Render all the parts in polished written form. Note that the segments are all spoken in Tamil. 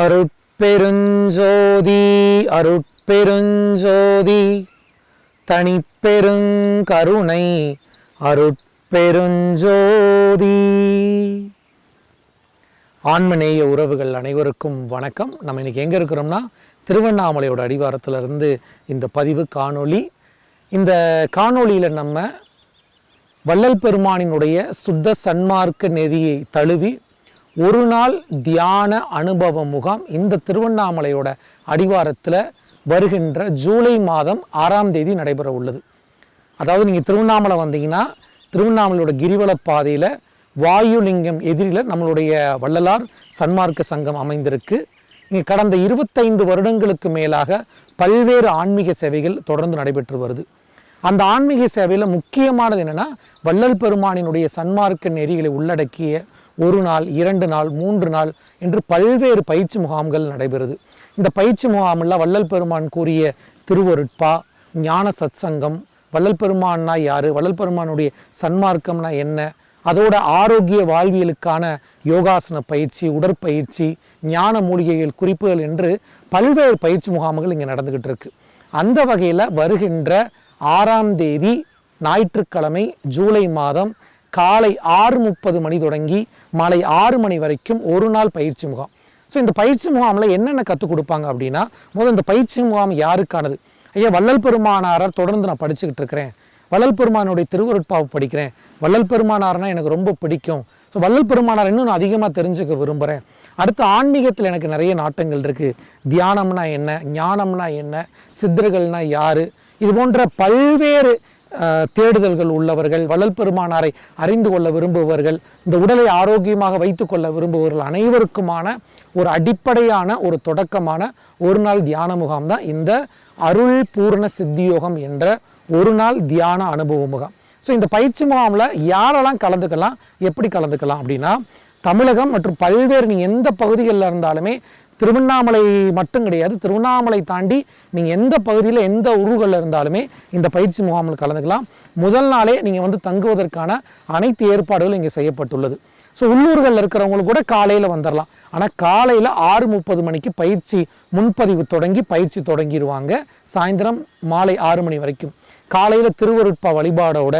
அருட்பெருஞ்சோதி அருட்பெருஞ்சோதி தனிப்பெருங்கருணை அருட்பெருஞ்சோதி. ஆன்மநேய உறவுகள் அனைவருக்கும் வணக்கம். நம்ம இன்னைக்கு எங்கே இருக்கிறோம்னா திருவண்ணாமலையோட அடிவாரத்திலிருந்து இந்த பதிவு காணொளி. இந்த காணொளியில் நம்ம வள்ளல் பெருமானினுடைய சுத்த சன்மார்க்க நெறியை தழுவி ஒரு நாள் தியான அனுபவ முகாம் இந்த திருவண்ணாமலையோட அடிவாரத்தில் வருகின்ற ஜூலை மாதம் 6ஆம் தேதி நடைபெற உள்ளது. அதாவது நீங்கள் திருவண்ணாமலை வந்தீங்கன்னா திருவண்ணாமலையோட கிரிவல பாதையில் வாயுலிங்கம் எதிரில் நம்மளுடைய வள்ளலார் சன்மார்க்க சங்கம் அமைந்திருக்கு. இங்கே கடந்த 25 வருடங்களுக்கு மேலாக பல்வேறு ஆன்மீக சேவைகள் தொடர்ந்து நடைபெற்று வருது. அந்த ஆன்மீக சேவையில் முக்கியமானது என்னென்னா வள்ளல் பெருமானினுடைய சன்மார்க்க நெறிகளை உள்ளடக்கிய 1 நாள் 2 நாள் 3 நாள் என்று பல்வேறு பயிற்சி முகாம்கள் நடைபெறுது. இந்த பயிற்சி முகாமில் வள்ளல் பெருமான் கூறிய திருவருட்பா, ஞான சத்சங்கம், வள்ளல் பெருமான்னா யார், வள்ளல் பெருமானுடைய சன்மார்க்கம்னா என்ன, அதோட ஆரோக்கிய வாழ்வியலுக்கான யோகாசன பயிற்சி, உடற்பயிற்சி, ஞான மூலிகைகள் குறிப்புகள் என்று பல்வேறு பயிற்சி முகாம்கள் இங்கே நடந்துக்கிட்டு இருக்கு. அந்த வகையில் வருகின்ற 6ஆம் தேதி ஞாயிற்றுக்கிழமை ஜூலை மாதம் காலை 6:30 மணி தொடங்கி மாலை 6 மணி வரைக்கும் ஒரு நாள் பயிற்சி முகாம். ஸோ இந்த பயிற்சி முகாமில் என்னென்ன கற்றுக் கொடுப்பாங்க அப்படின்னா, முதல் இந்த பயிற்சி முகாம் யாருக்கானது? ஐயா, வள்ளல் பெருமானாரார் தொடர்ந்து நான் படிச்சுக்கிட்டு இருக்கிறேன், வள்ளல் பெருமானுடைய திருவருட்பாவை படிக்கிறேன், வள்ளல் பெருமானார்னா எனக்கு ரொம்ப பிடிக்கும், ஸோ வள்ளல் பெருமானார் இன்னும் நான் அதிகமாக தெரிஞ்சுக்க விரும்புகிறேன், அடுத்து ஆன்மீகத்தில் எனக்கு நிறைய நாட்டங்கள் இருக்குது, தியானம்னா என்ன, ஞானம்னா என்ன, சித்தர்கள்னா யார், இது போன்ற பல்வேறு தேடுதல்கள் உள்ளவர்கள், வள்ளல் பெருமானாரை அறிந்து கொள்ள விரும்புபவர்கள், இந்த உடலை ஆரோக்கியமாக வைத்து கொள்ள விரும்புபவர்கள் அனைவருக்குமான ஒரு அடிப்படையான ஒரு தொடக்கமான ஒரு நாள் தியான முகாம் தான் இந்த அருள் பூர்ண சித்தியோகம் என்ற ஒரு நாள் தியான அனுபவ முகாம். ஸோ இந்த பயிற்சி முகாமில் யாரெல்லாம் கலந்துக்கலாம், எப்படி கலந்துக்கலாம் அப்படின்னா, தமிழகம் மற்றும் பல்வேறு நீங்கள் எந்த பகுதிகளில் இருந்தாலுமே, திருவண்ணாமலை மட்டும் கிடையாது, திருவண்ணாமலை தாண்டி நீங்கள் எந்த பகுதியில் எந்த ஊர்களில் இருந்தாலுமே இந்த பயிற்சி முகாமில் கலந்துக்கலாம். முதல் நாளே நீங்கள் தங்குவதற்கான அனைத்து ஏற்பாடுகளும் இங்கே செய்யப்பட்டுள்ளது. ஸோ உள்ளூர்களில் இருக்கிறவங்களுக்கு கூட காலையில் வந்துடலாம். ஆனால் காலையில் 6:30 மணிக்கு பயிற்சி முன்பதிவு தொடங்கி பயிற்சி தொடங்கிடுவாங்க. சாயந்தரம் மாலை 6 மணி வரைக்கும் காலையில் திருவருட்பா வழிபாடோட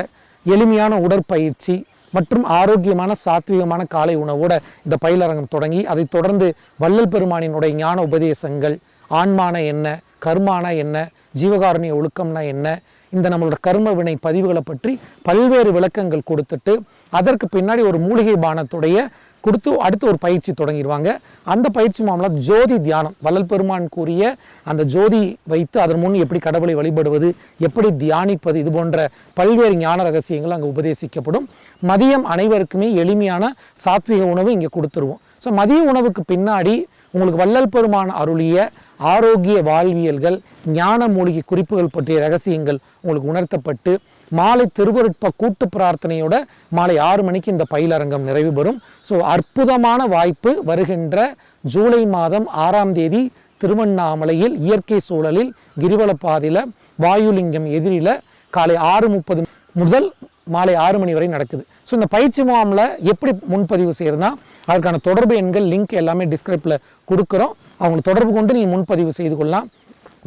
எளிமையான உடற்பயிற்சி மற்றும் ஆரோக்கியமான சாத்வீகமான காலை உணவோட இந்த பயிலரங்கம் தொடங்கி அதைத் தொடர்ந்து வள்ளல் பெருமானினுடைய ஞான உபதேசங்கள், ஆன்மான என்ன, கர்மான என்ன, ஜீவகாருண்ய ஒழுக்கம்னா என்ன, இந்த நம்மளோட கர்ம வினை பதிவுகளை பற்றி பல்வேறு விளக்கங்கள் கொடுத்துட்டு அதற்கு பின்னாடி ஒரு மூலிகை பானத்துடைய கொடுத்து அடுத்து ஒரு பயிற்சி தொடங்கிடுவாங்க. அந்த பயிற்சி மாமலம் ஜோதி தியானம், வள்ளல் பெருமான் கூறிய அந்த ஜோதி வைத்து அதன் முன் எப்படி கடவுளை வழிபடுவது, எப்படி தியானிப்பது, இது போன்ற பல்வேறு ஞான ரகசியங்கள் அங்கே உபதேசிக்கப்படும். மதியம் அனைவருக்குமே எளிமையான சாத்விக உணவு இங்கே கொடுத்துருவோம். ஸோ மதிய உணவுக்கு பின்னாடி உங்களுக்கு வள்ளல் பெருமான் அருளிய ஆரோக்கிய வாழ்வியல்கள், ஞான மூலிகை குறிப்புகள் பற்றிய ரகசியங்கள் உங்களுக்கு உணர்த்தப்பட்டு மாலை திருவருட்ப கூட்டு பிரார்த்தனையோட மாலை 6 மணிக்கு இந்த பயிலரங்கம் நிறைவு பெறும். ஸோ அற்புதமான வாய்ப்பு. வருகின்ற ஜூலை மாதம் 6ஆம் தேதி திருவண்ணாமலையில் இயற்கை சூழலில் கிரிவல பாதையில் வாயுலிங்கம் எதிரில் காலை 6:30 முதல் மாலை 6 மணி வரை நடக்குது. ஸோ இந்த பயிற்சி முகாமில் எப்படி முன்பதிவு செய்யறதுனா, அதற்கான தொடர்பு எண்கள் லிங்க் எல்லாமே டிஸ்கிரிப்ஷனில் கொடுக்குறோம். அவங்களை தொடர்பு கொண்டு நீங்கள் முன்பதிவு செய்து கொள்ளலாம்.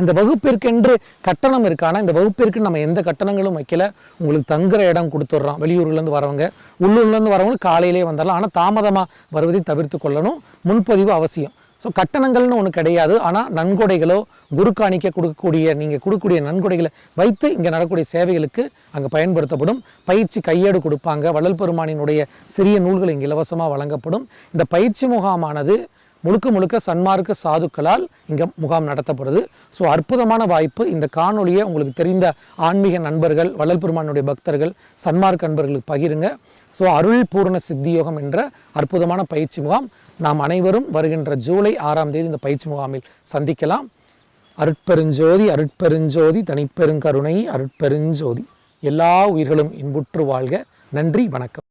இந்த வகுப்பிற்கென்று கட்டணம் இருக்கானா, இந்த வகுப்பிற்கு நம்ம எந்த கட்டணங்களும் வைக்கல. உங்களுக்கு தங்குற இடம் கொடுத்துட்றோம். வெளியூர்லேருந்து வரவங்க, உள்ளூர்லேருந்து வரவங்க காலையிலே வந்துடலாம். ஆனால் தாமதமாக வருவதை தவிர்த்து கொள்ளணும். முன்பதிவு அவசியம். ஸோ கட்டணங்கள்னு ஒன்று கிடையாது. ஆனால் நன்கொடைகளோ குரு காணிக்க நீங்கள் கொடுக்கக்கூடிய நன்கொடைகளை வைத்து இங்கே நடக்கக்கூடிய சேவைகளுக்கு அங்கே பயன்படுத்தப்படும். பயிற்சி கையேடு கொடுப்பாங்க. வள்ளல் பெருமானினுடைய சிறிய நூல்கள் இங்கே இலவசமாக வழங்கப்படும். இந்த பயிற்சி முகாமானது முழுக்க சன்மார்க்க சாதுக்களால் இங்கே முகாம் நடத்தப்படுது. ஸோ அற்புதமான வாய்ப்பு. இந்த காணொலியை உங்களுக்கு தெரிந்த ஆன்மீக நண்பர்கள், வள்ளல் பெருமானுடைய பக்தர்கள், சன்மார்க்க நண்பர்களுக்கு பகிருங்க. ஸோ அருள் பூர்ண சித்தியோகம் என்ற அற்புதமான பயிற்சி முகாம் நாம் அனைவரும் வருகின்ற ஜூலை 6ஆம் தேதி இந்த பயிற்சி முகாமில் சந்திக்கலாம். அருட்பெருஞ்சோதி அருட்பெருஞ்சோதி தனிப்பெருங்கருணை அருட்பெருஞ்சோதி. எல்லா உயிர்களும் இன்புற்று வாழ்க. நன்றி, வணக்கம்.